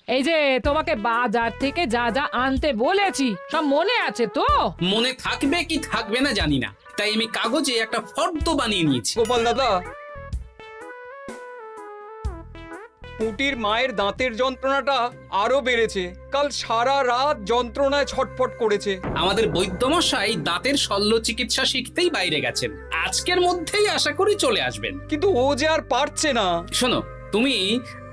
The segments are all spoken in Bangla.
এই যে তোমাকে বাজার থেকে যা যা আনতে বলেছি সব মনে আছে তো? মনে থাকবে কি থাকবে না জানি না, তাই আমি কাগজে একটা ফর্দ বানিয়ে নিয়েছি। গোপাল দাদা, পুটির মায়ের দাঁতের যন্ত্রণাটা আরো বেড়েছে। কাল সারা রাত যন্ত্রণায় ছটফট করেছে। আমাদের বৈদ্যমশাই দাঁতের শল্য চিকিৎসা শিখতেই বাইরে গেছেন, আজকের মধ্যেই আশা করি চলে আসবেন। কিন্তু ও যে আর পারছে না। শোনো, তুমি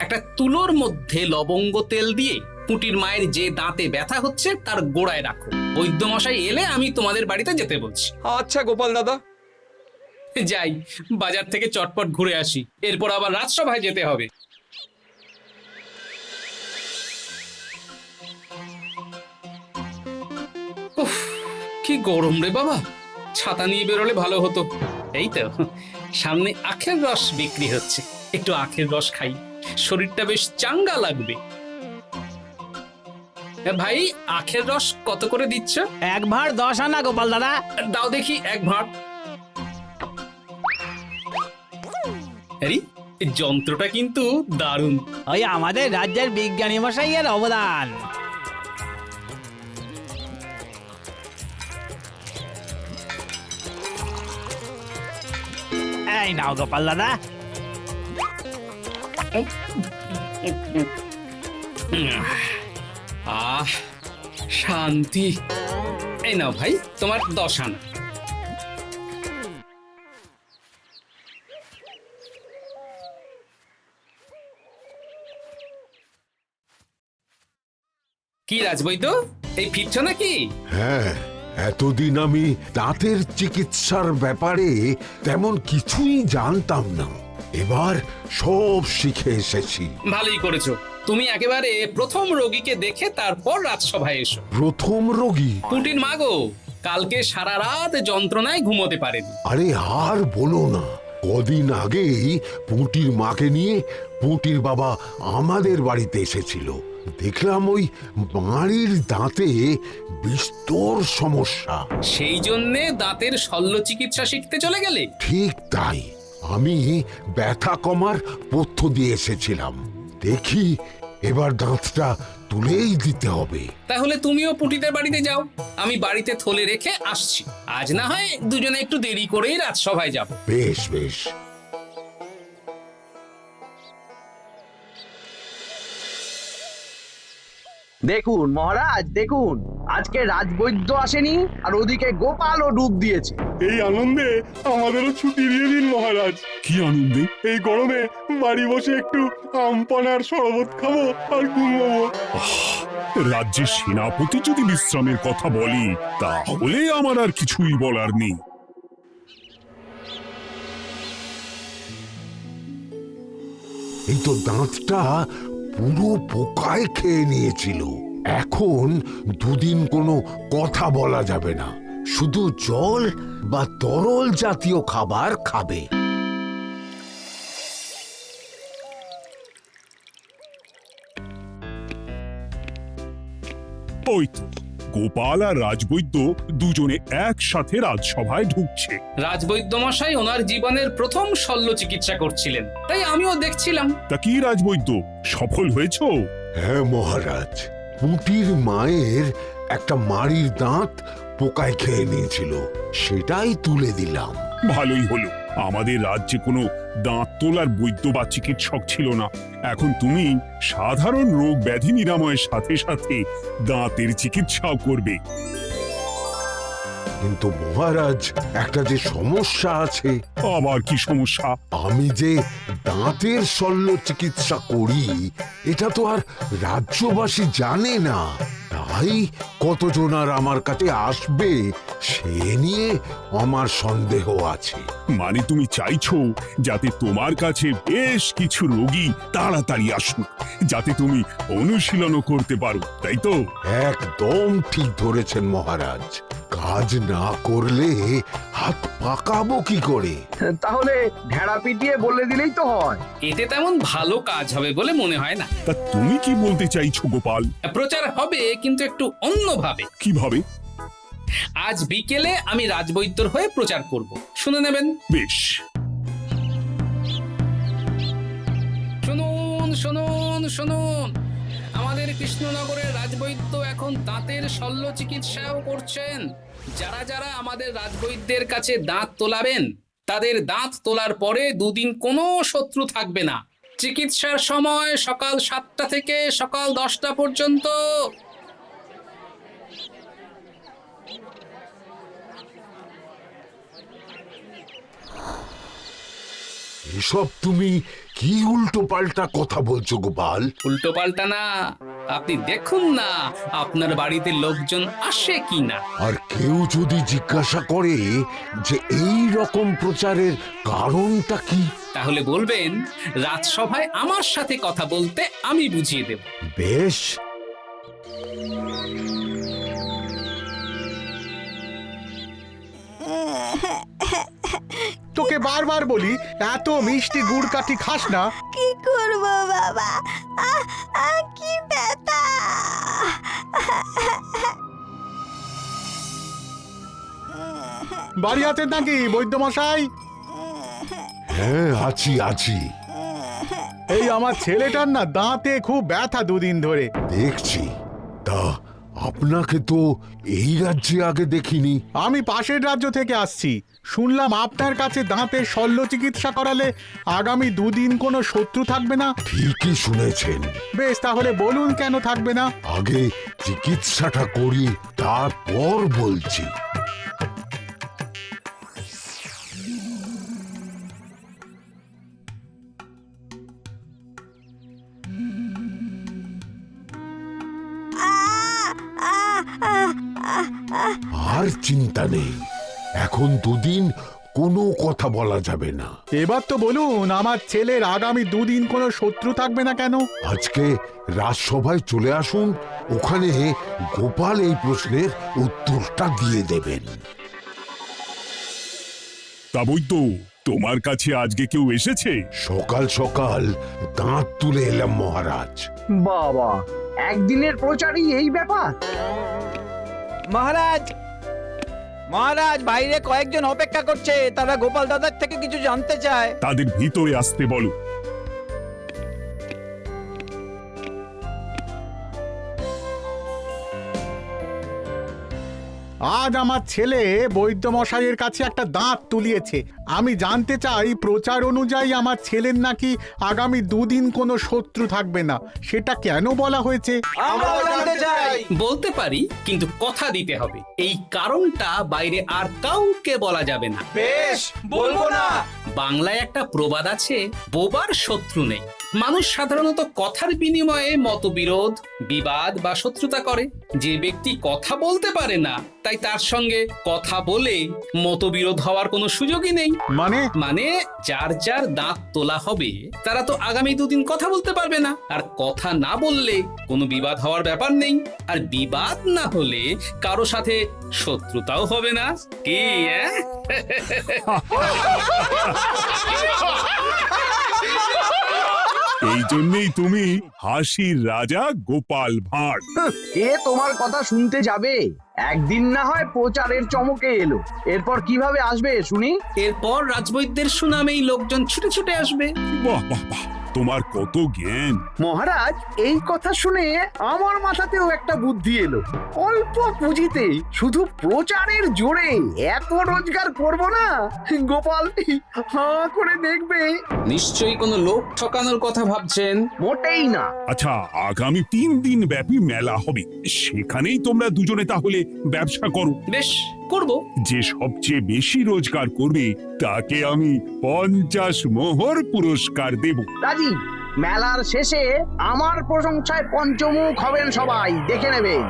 একটা তুলোর মধ্যে লবঙ্গ তেল দিয়ে পুটির মায়ের যে দাঁতে ব্যথা হচ্ছে তার গোড়ায় রাখো। বৈদ্যমশাই এলে আমি তোমাদের বাড়িতে যেতে বলছি। আচ্ছা গোপাল দাদা। যাই, বাজার থেকে চটপট ঘুরে আসি, এরপর আবার রাজসভায় যেতে হবে। উফ, কি গরম রে বাবা, ছাতা নিয়ে বেরোলে ভালো হতো। এই তো সামনে আখের রস বিক্রি হচ্ছে, একটু আখের রস খাই, শরীরটা বেশ চাঙ্গা লাগবে। ভাই, আখের রস কত করে দিচ্ছ? 1 ভাঁড় 10 আনা গোপাল দাদা। দাও দেখি 1 ভাঁড়। আরে, এই যন্ত্রটা কিন্তু দারুণ। ওই আমাদের রাজ্যের বিজ্ঞানী মশাইয়ের অবদান। এই নাও গোপাল দাদা। আহ, শান্তি। এই নাও ভাই, তোমার 10 আনা। কি রাজবৈদ্য, এই ফিরছ নাকি? হ্যাঁ, এতদিন আমি দাঁতের চিকিৎসার ব্যাপারে তেমন কিছুই জানতাম না, এবার সব শিখে এসেছি। ভালোই করেছো, তুমি একেবারে প্রথম রোগীকে দেখে তারপর রাজসভায় এসো। প্রথম রোগী? পুটির মা গো, কালকে সারা রাত যন্ত্রণায় ঘুমোতে পারেনি। আরে আর বলো না, কদিন আগেই পুঁটির মাকে নিয়ে পুঁটির বাবা আমাদের বাড়িতে এসেছিল। দেখলাম ওই বাড়ির দাঁতে বিস্তর সমস্যা। সেই জন্যে দাঁতের শল্য চিকিৎসা শিখতে চলে গেলে? ঠিক তাই, আমি ব্যথা কমার পথ্য দিয়ে এসেছিলাম। দেখি এবার দাঁতটা তুলেই দিতে হবে। তাহলে তুমিও পুটিদের বাড়িতে যাও, আমি বাড়িতে থলে রেখে আসছি। আজ না হয় দুজনে একটু দেরি করেই রাজসভায় যাব। বেশ বেশ। দেখুন মহারাজ, দেখুন আজকে রাজবৈদ্য আসেনি, আর ওদিকে গোপালও ডুব দিয়েছে। এই আনন্দে আমাদেরও ছুটি দিয়ে দিন মহারাজ। কি আনন্দে? এই গরমে বাড়ি বসে একটু আমপানার শরবত খাবো আর ঘুমবো। রাজ্যের সেনাপতি যদি বিশ্রামের কথা বলি, তাহলে আমার আর কিছুই বলার নেই। এই তো দাঁতটা পুরো পোকায় খেয়ে নিয়েছিল। এখন দুদিন কোনো কথা বলা যাবে না, শুধু জল বা তরল জাতীয় খাবার খাবে। ওই তো গোপাল আর রাজবৈদ্য দুজনে একসাথে রাজসভায় ঢুকছে। রাজবৈদ্য মশাই ওনার জীবনের প্রথম শল্য চিকিৎসা করছিলেন, তাই আমিও দেখছিলাম। তা কি রাজবৈদ্য, সফল হয়েছ? হ্যাঁ মহারাজ, পুঁটির মায়ের একটা মাড়ির দাঁত পোকায় খেয়ে নিয়েছিল, সেটাই তুলে দিলাম। ভালোই হলো, আমাদের রাজ্যে কোনো দাঁত তোলার বৈদ্য বা চিকিৎসক ছিল না। এখন তুমি সাধারণ রোগ ব্যাধি নিরাময়ের সাথে সাথে দাঁতের চিকিৎসাও করবে। কিন্তু মহারাজ, একটা যে সমস্যা আছে। আবার কি সমস্যা? আমি যে দাঁতের শল্য চিকিৎসা করি এটা তো আর রাজ্যবাসী জানে না, তাই কতজন আর আমার কাছে আসবে সে নিয়ে আমার সন্দেহ আছে। মানে তুমি চাইছো যাতে তোমার কাছে বেশ কিছু রোগী তাড়াতাড়ি আসুক, যাতে তুমি অনুশীলনও করতে পারো, তাই তো? একদম ঠিক ধরেছেন মহারাজ, কাজ না করলে হাত পাকাবো কি করে? তাহলে ঢেড়া পিটিয়ে বলে দিলেই তো হয়। এতে তেমন ভালো কাজ হবে বলে মনে হয় না। তা তুমি কি বলতে চাইছো গোপাল? প্রচার হবে, কিন্তু একটু অন্যভাবে। কিভাবে? আজ বিকেলে আমি রাজবৈদ্যর হয়ে প্রচার করব, শুনে নেবেন। বেশ। শুনুন শুনুন শুনুন, আমাদের আমাদের কৃষ্ণনগরের রাজবৈদ্য এখন দাঁতের শল্য চিকিৎসাও করছেন। যারা যারা আমাদের রাজবৈদ্যের কাছে দাঁত তোলাবেন তাদের দাঁত তোলার পরে দুদিন কোনো শত্রু থাকবে না। চিকিৎসার সময় সকাল 7টা থেকে সকাল 10টা পর্যন্ত। এসব তুমি কি উল্টো পাল্টা কথা বলছো গোপাল? উল্টো পাল্টা না, আপনি দেখুন না আপনার বাড়িতে লোকজন আসে কি না। আর কেউ যদি জিজ্ঞাসা করে যে এই রকম প্রচারের কারণটা কি, তাহলে বলবেন রাজসভায় আমার সাথে কথা বলতে আমি বুঝিয়ে দেব। বেশ। তোকে বারবার বলি এত মিষ্টি গুড় কাঠি খাস না। কি করব বাবা, কি ব্যথা। বাড়ি আছেন নাকি বৈদ্য মশাই? হ্যাঁ, আছি আছি। এই আমার ছেলেটার না দাঁতে খুব ব্যথা দুদিন ধরে। দেখছি। তা আপনাকে তো এই রাজ্যে আগে দেখিনি। আমি পাশের রাজ্য থেকে আসছি। শুনলাম আপনার কাছে দাঁতের শল্য চিকিৎসা করালে আগামী দুদিন কোনো শত্রু থাকবে না। ঠিকই শুনেছেন। বেশ, তাহলে বলুন কেন থাকবে না? আগে চিকিৎসাটা করি, তারপর বলছি। আর চিন্তা নেই, এখন দুদিন কোনো কথা বলা যাবে না। এবার তো বলুন আমার ছেলের আগামী দুদিন কোনো শত্রু থাকবে না কেন? আজকে রাজসভায় চলে আসুন, ওখানে গোপাল এই প্রশ্নের উত্তরটা দিয়ে দেবেন। তা বৈদ্য, তোমার কাছে আজকে কেউ এসেছে? সকাল সকাল দাঁত তুলে এলাম মহারাজ। বাবা, একদিনের প্রচারই এই ব্যাপার? মহারাজ, মহারাজ, বাইরে কয়েকজন অপেক্ষা করছে, তারা গোপাল দাদার থেকে কিছু জানতে চায়। তাদের ভিতরে আসতে বলো। আজ আমার ছেলে বৈদ্য মশাইয়ের কাছে একটা দাঁত তুলিয়েছে। আমি জানতে চাই প্রচার অনুযায়ী আমার ছেলের নাকি আগামী দুদিন কোনো শত্রু থাকবে না, সেটা কেন বলা হয়েছে? আমরাও জানতে চাই। বলতে পারি, কিন্তু কথা দিতে হবে। এই কারণটা বাইরে আর কাউকে বলা যাবে না। বেশ, বলবো না। বাংলায় একটা প্রবাদ আছে, বোবার শত্রু নেই। মানুষ সাধারণত কথার বিনিময়ে মতবিরোধ, বিবাদ বা শত্রুতা করে। যে ব্যক্তি কথা বলতে পারে না, তাই তার সঙ্গে কথা বলে মতবিরোধ হওয়ার কোনো সুযোগই নেই। মানে যার যার দাঁত তোলা হবে তারা তো আগামী দুদিন কথা বলতে পারবে না। আর কথা না বললে কোনো বিবাদ হওয়ার ব্যাপার নেই। আর বিবাদ না হলে কারো সাথে শত্রুতাও হবে না। কি এই জন্যই তুমি হাসির রাজা গোপাল ভাঁড়। কে তোমার কথা শুনতে যাবে? একদিন না হয় প্রচারের চমকে এলো, এরপর কিভাবে আসবে শুনি? এরপর রাজবৈদ্যের সুনামেই লোকজন ছুটে ছুটে আসবে। বাহ বাহ বাহ, তোমার কত জ্ঞান! মহারাজ, এই কথা শুনে আমার মাথাতেও একটা বুদ্ধি এলো। অল্প পুঁজিতে শুধু প্রচারের জোরে এত রোজগার করব না, গোপাল হাঁ করে দেখবে। নিশ্চয়ই কোনো লোক ঠকানোর কথা ভাবছেন। মোটেই না। আচ্ছা, আগামী 3 দিন ব্যাপী মেলা হবে, সেখানেই তোমরা দুজনে তাহলে ব্যবসা করো। বেশ, করব। যে সবচেয়ে বেশি রোজগার করবে তাকে আমি 50 মোহর পুরস্কার দেব। রাজি। মেলার শেষে আমার প্রশংসায় পঞ্চমুখ হবেন সবাই, দেখে নেবেন।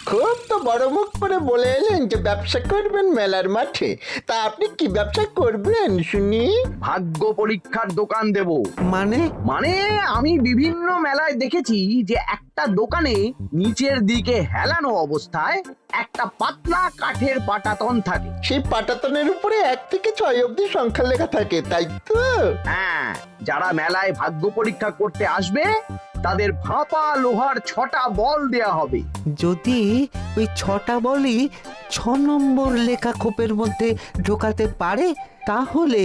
খুব তো বড় মুখ করে বলে এলেন যে ব্যবসা করবেন মেলার মাঠে। তা আপনি কি ব্যবসা করবেন শুনি? ভাগ্য পরীক্ষার দোকান দেব। মানে? মানে আমি বিভিন্ন মেলায় দেখেছি যে একটা দোকানে নিচের দিকে হেলানো অবস্থায় একটা পাতলা কাঠের পাটাতন থাকে। সেই পাটাতনের উপরে 1 থেকে 6 অবধি সংখ্যা লেখা থাকে, তাই তো? হ্যাঁ, যারা মেলায় ভাগ্য পরীক্ষা করতে আসবে তাদের ফাঁপা লোহার 6টা বল দেয়া হবে। যদি ওই 6টা বলই 6 নম্বর লেখা খোপের মধ্যে ঢোকাতে পারে তাহলে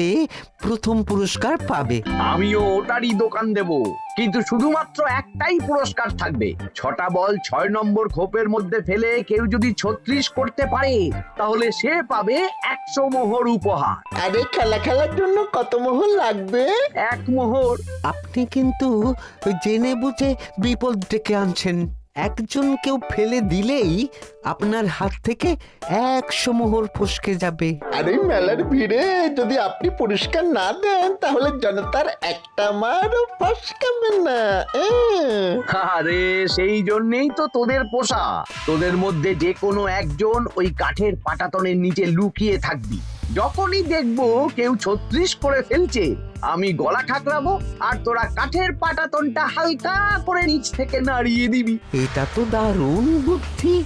প্রথম পুরস্কার পাবে। আমিও ওটারই দোকান দেব, কিন্তু শুধুমাত্র একটাই পুরস্কার থাকবে। 6টা বল 6 নম্বর খোপের মধ্যে ফেলে কেউ যদি 36 করতে পারে তাহলে সে পাবে 100 মোহর উপহার। আরে খেলার জন্য কত মোহর লাগবে? 1 মোহর। আপনি কিন্তু জেনে বুঝে বিপদ ডেকে আনছেন। একজন কেউ ফেলে দিলেই আপনার হাত থেকে 100 মোহর ফসকে যাবে। আরে মেলার ভিড়ে যদি আপনি পুরস্কার না দেন তাহলে জনতার একটা মারও ফসকাবে না। আরে সেই জন্যই তো তোদের পোষা। তোদের মধ্যে যে কোনো একজন ওই কাঠের পাটাতনের নিচে লুকিয়ে থাকবি। যখনই দেখবো কেউ 36 করে ফেলছে আমি গলা ঠাকরাবো আর তোরা কাঠের পাটাতনটা হালকা করে নিচ থেকে নাড়িয়ে দিবি। এটা তো দারুণ বুদ্ধি।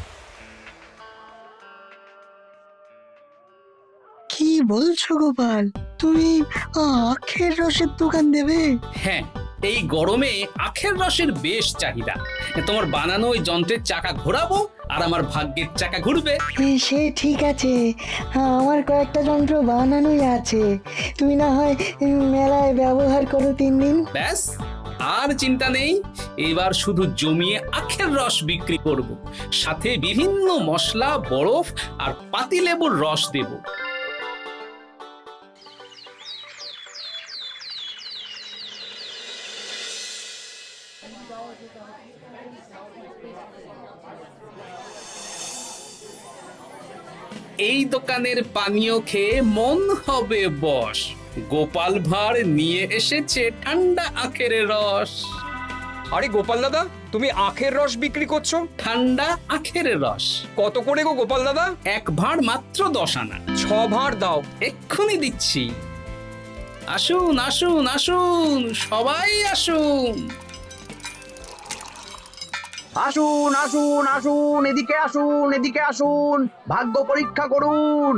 কি বলছো গোপাল, তুমি আখের রসের দোকান দেবে? হ্যাঁ, এই গরমে আখের রসের বেশ চাহিদা। তোমার বানানো ওই যন্ত্রের চাকা ঘোরাবো আর আমার ভাগ্যের চাকা ঘুরবে। সে ঠিক আছে, আমার কয়েকটা যন্ত্র বানানোই আছে। তুমি না হয় মেলায় ব্যবহার করো 3 দিন। ব্যাস, আর চিন্তা নেই। এবার শুধু জমিয়ে আখের রস বিক্রি করব, সাথে বিভিন্ন মশলা, বরফ আর পাতিলেবুর রস দেব। এই দোকানের পানীয় খেয়ে মন হবে বশ। গোপাল ভাঁড় নিয়ে এসেছে ঠান্ডা আখের রস। আরে গোপাল দাদা, তুমি আখের রস বিক্রি করছো? ঠান্ডা আখের রস কত করে গো গোপাল দাদা? 1 ভাঁড় মাত্র 10 আনা। 6 ভাঁড় দাও। এক্ষুনি দিচ্ছি। আসুন আসুন আসুন, সবাই আসুন। আসুন আসুন আসুন, এদিকে আসুন, এদিকে আসুন, ভাগ্য পরীক্ষা করুন।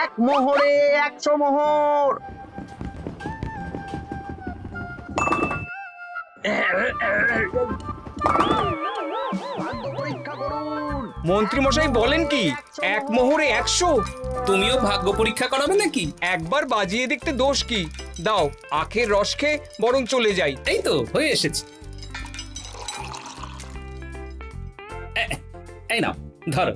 1 মোহরে 100 মোহর। ভাগ্য পরীক্ষা করুন। মন্ত্রী মশাই বলেন কি 1 মোহরে 100? তুমিও ভাগ্য পরীক্ষা করাবে নাকি? একবার বাজিয়ে দেখতে দোষ কি? দাও, আখের রস খেয়ে বরং চলে যাই। এই তো হয়ে এসেছে। এই নাও, ধরো।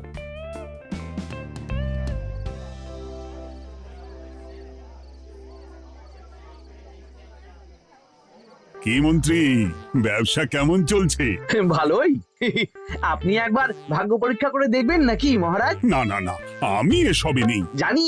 কি মন্ত্রী, ব্যবসা কেমন চলছে? ভালোই। আপনি একবার ভাগ্য পরীক্ষা করে দেখবেন নাকি মহারাজ? না না না, আমি এসবে নেই। জানি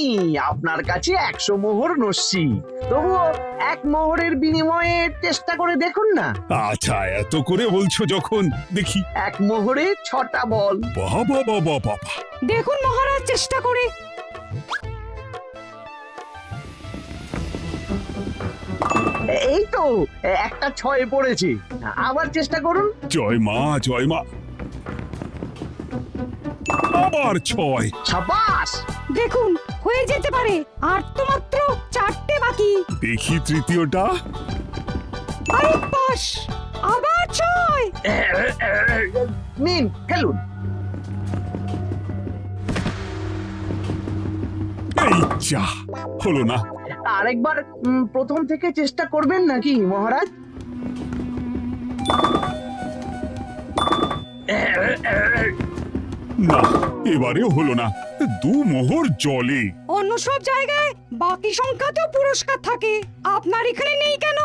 আপনার কাছে 100 মোহর নস্যি, তবুও 1 মোহরের বিনিময়ে চেষ্টা করে দেখুন না। আচ্ছা, এত করে বলছো যখন, দেখি। 1 মোহরে 6টা বল। বাবা বাবা বাবা, দেখুন মহারাজ চেষ্টা করে। এই তো একটা 6 পড়েছে, আবার চেষ্টা করুন। জয় মা জয় মা। আবার 6। সাবাস। দেখুন হয়ে যেতে পারে, আর তো মাত্র 4টে বাকি। দেখি তৃতীয়টা। আরে পাস, আবার 6। নিন, খেলুন। এই যা, হলো না। আরেকবার প্রথম থেকে চেষ্টা করবেন নাকি মহারাজ? না, এবারেও হলো না। 2 মোহর জলে। অন্য সব জায়গায় বাকি সংখ্যাতেও পুরস্কার থাকে, আপনার এখানে নেই কেন?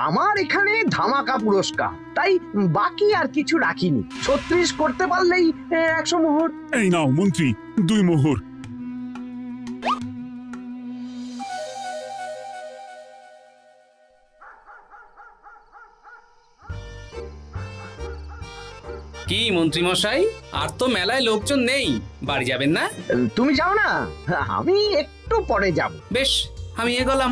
আমার এখানে ধামাকা পুরস্কার, তাই বাকি আর কিছু রাখিনি। 36 করতে পারলেই 100 মোহর। এই নাও মন্ত্রী, 2 মোহর। কি মন্ত্রী মশাই, আর তো মেলায় লোকজন নেই, বাড়ি যাবেন না? তুমি যাও না, আমি একটু পরে যাব। বেশ, আমি এগোলাম।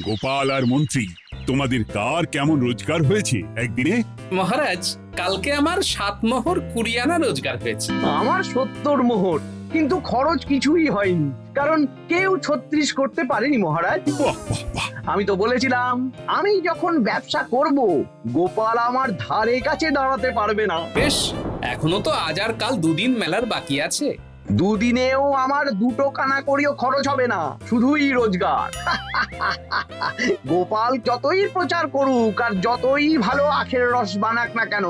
গোপাল আর মন্ত্রী, তোমাদের কার কেমন রোজগার হয়েছে একদিনে? মহারাজ, কালকে আমার 7 মোহর 20 আনা রোজগার হয়েছে। আমার 70 মোহর, কিন্তু খরচ কিছুই হয়নি, কারণ কেউ 36 করতে পারেনি মহারাজ। বাহ বাহ বাহ, আমি তো বলেছিলাম আমি যখন ব্যবসা করব গোপাল আমার ধারে কাছে দাঁড়াতে পারবে না। বেশ, এখনো তো আজ আর কাল দুদিন মেলার বাকি আছে। দুদিনেও আমার দুটো কানা করিও খরচ হবে না, শুধুই রোজগার। গোপাল যতই প্রচার করুক আর যতই ভালো আখের রস বানাক না কেন,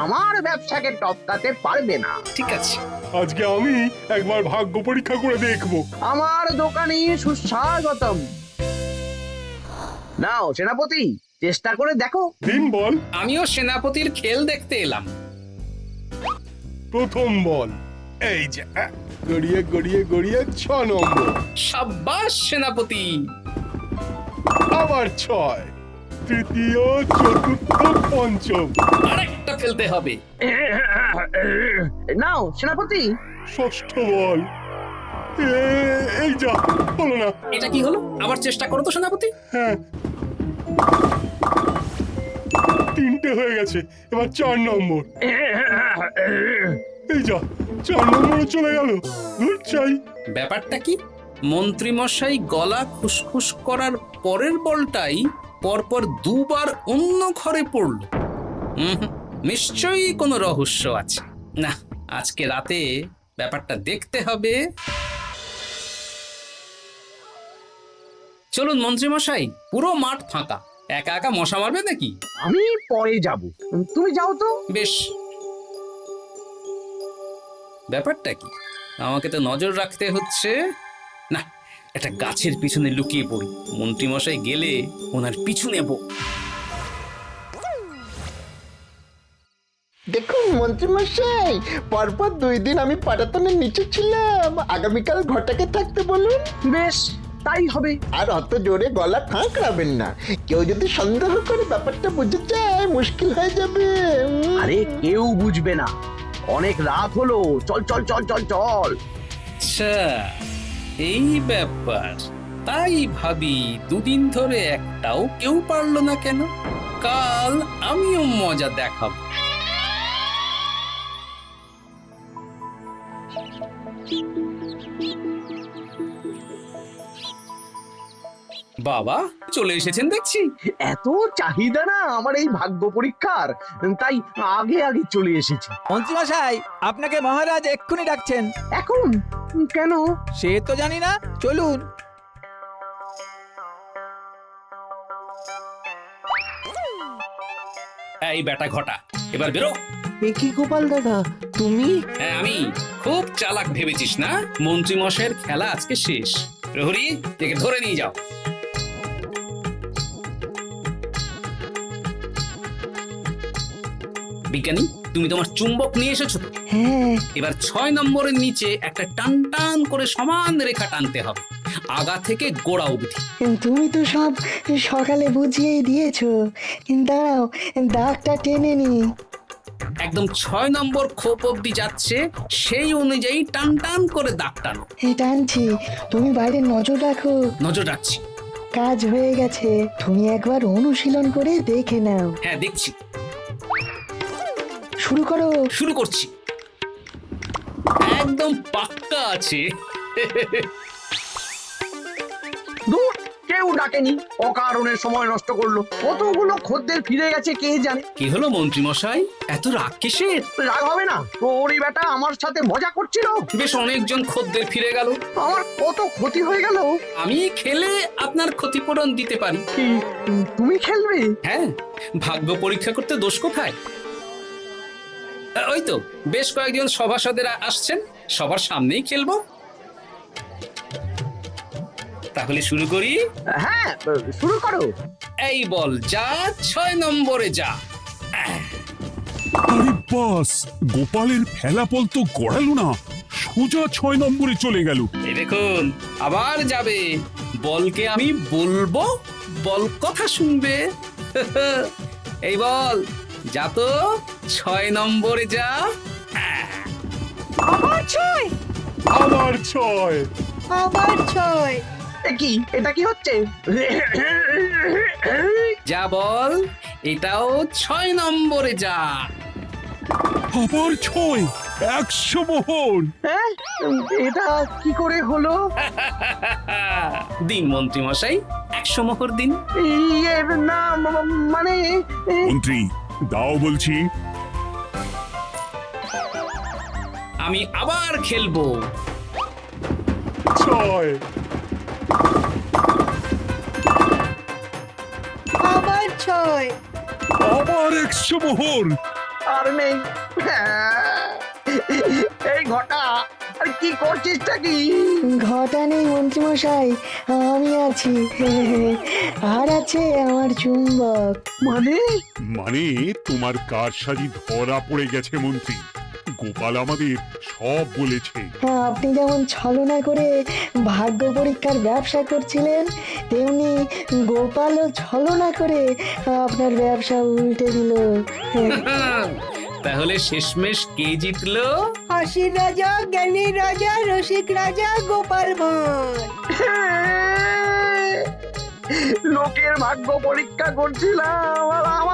আমার ব্যবসাকে টপকাতে পারবে না। ঠিক আছে, আজকে আমি একবার ভাগ্য পরীক্ষা করে দেখবো। আমার দোকানে সুস্বাগতম। নাও সেনাপতি, চেষ্টা করে দেখো। দিন বল। আমিও সেনাপতির খেল দেখতে এলাম। প্রথম বল, এই যে গড়িয়ে গড়িয়ে গড়িয়ে 6 নম্বর, সাব্বাস সেনাপতি। আবার 6, তৃতীয়, চতুর্থ, পঞ্চম। আরেকটা ফেলতে হবে। নাও সেনাপতি, ষষ্ঠ বল, এই যা, হলো না। এটা কি হলো? আবার চেষ্টা করো তো সেনাপতি। হ্যাঁ, 3টে হয়ে গেছে, এবার 4 নম্বর। এই যা, 4 নম্বরে চলে গেল। ধুর চাই। ব্যাপারটা কি? মন্ত্রী মশাই গলা খুসখুস করার পরের বলটাই পরপর দুবার অন্য ঘরে পড়ল। নিশ্চয়ই কোনো রহস্য আছে। না, আজকে রাতে ব্যাপারটা দেখতে হবে। চলুন মন্ত্রী মশাই, পুরো মাঠ ফাঁকা, একা একা মশা মারবে নাকি? আমি পরে যাব, তুমি যাও তো। বেশ। ব্যাপারটা কি? আমাকে তো নজর রাখতে হচ্ছে। না, একটা গাছের পিছনে লুকিয়ে পড়ি, মন্ত্রী মশাই গেলে ওনার পিছু নেব। দেখুন মন্ত্রীমশাই, পরপর 2 দিন আমি পাটাতনের নিচে ছিলাম। আগামীকাল ঘরটাকে থাকতে বলুন। বেশ, তাই হবে। আর অত জোরে গলা খাঁকড়াবেন না, কেউ যদি সন্দেহ করে ব্যাপারটা বুঝে যায় মুশকিল হয়ে যাবে। আরে কেউ বুঝবে না, অনেক রাত হলো, চল চল চল চল চল। আচ্ছা, এই ব্যাপার। তাই ভাবি 2 দিন ধরে একটাও কেউ পারলো না কেন? কাল আমিও মজা দেখাবো। বাবা চলে এসেছেন দেখছি। এত চাহিদা না আমার এই ভাগ্য পরীক্ষার, তাই আগে আগে চলে এসেছি। মন্ত্রীমশাই, আপনাকে মহারাজ এক্ষুনি ডাকছেন। এখন কেন? সে তো জানি না, চলুন। এই বেটা ঘটা, এবার বেরো। এ কি গোপাল দাদা, তুমি? হ্যাঁ আমি। খুব চালাক ভেবেছিস না? মন্ত্রী মশাইয়ের খেলা আজকে শেষ। প্রহরী, একে ধরে নিয়ে যাও। বিজ্ঞানী, তুমি তোমার চুম্বক নিয়ে এসেছো তো? হ্যাঁ, এবার 6 নম্বরের নিচে একটা টান টান করে সমান রেখা টানতে হবে, আগা থেকে গোড়া অবধি। তুমি তো সব সকালে বুঝিয়েই দিয়েছো। দাঁড়াও, দাগটা টেনে নি। একদম 6 নম্বর খোপ অবধি যাচ্ছে, সেই অনুযায়ী টান টান করে দাগ টানো। টানছি, তুমি বাইরে নজর রাখো। নজর রাখছি। কাজ হয়ে গেছে, তুমি একবার অনুশীলন করে দেখে নাও। হ্যাঁ দেখছি। শুরু করো। শুরু করছি। একদম পাক্কা আছে। দূর, কেউ ডাকেনি, অকারণে সময় নষ্ট করলো। কতগুলো খদ্দের ফিরে গেছে কে জানে। কি হলো মন্ত্রী মশাই, এত রাগ কিসের? রাগ হবে না, ওরই বেটা আমার সাথে মজা করছিল। বেশ অনেকজন খদ্দের ফিরে গেল, আমার কত ক্ষতি হয়ে গেল। আমি খেলে আপনার ক্ষতিপূরণ দিতে পারি। কি তুমি খেলবে? হ্যাঁ, ভাগ্য পরীক্ষা করতে দোষ কোথায়? ওই তো বেশ কয়েকজন সভাসদেরা আসছেন, সবার সামনেই খেলবো। তাহলে শুরু করি। হ্যাঁ, শুরু করো। এই বল যা, 6 নম্বরে যা। আরে বাস, গোপালের ফেলাপল তো গড়ালো না, সোজা 6 নম্বরে চলে গেল। এই দেখুন, আবার যাবে। বলকে আমি বলবো, বল কথা শুনবে। এই বল যা তো, 6 নম্বরে যা। আবার 6, আবার 6। আবার 6। কি এটা কি হচ্ছে? যা বল, এটাও 6 নম্বরে যা। আবার 6, 100 মোহর। হ্যাঁ এটা কি করে হলো? দিন মন্ত্রী মশাই, 100 মোহর দিন। ইয়ে না মানে মন্ত্রী দাও বলছি। আমি আবার খেলবো। 6 আবার 6। আবার 100 মোহর। আর নেই। এই ঘটা আর কি করছিসটা কি? ঘটা নেই মন্ত্রীমশাই, আমি আছি। আর আছে আমার চুম্বক। মানে মানে তোমার কারসাজি ধরা পড়ে গেছে মন্ত্রী। গোপাল আমাদের সব বলেছে। আপনি যেমন ছলনা করে ভাগ্য পরীক্ষার ব্যবসা করছিলেন, তেমনি গোপালও ছলনা করে আপনার ব্যবসা উল্টে দিল। তাহলে শেষমেশ কে জিতলো? হাসির রাজা, জ্ঞানীর রাজা, রসিক রাজা গোপাল ভাঁড়। লোকের ভাগ্য পরীক্ষা করছিলাম আর আমার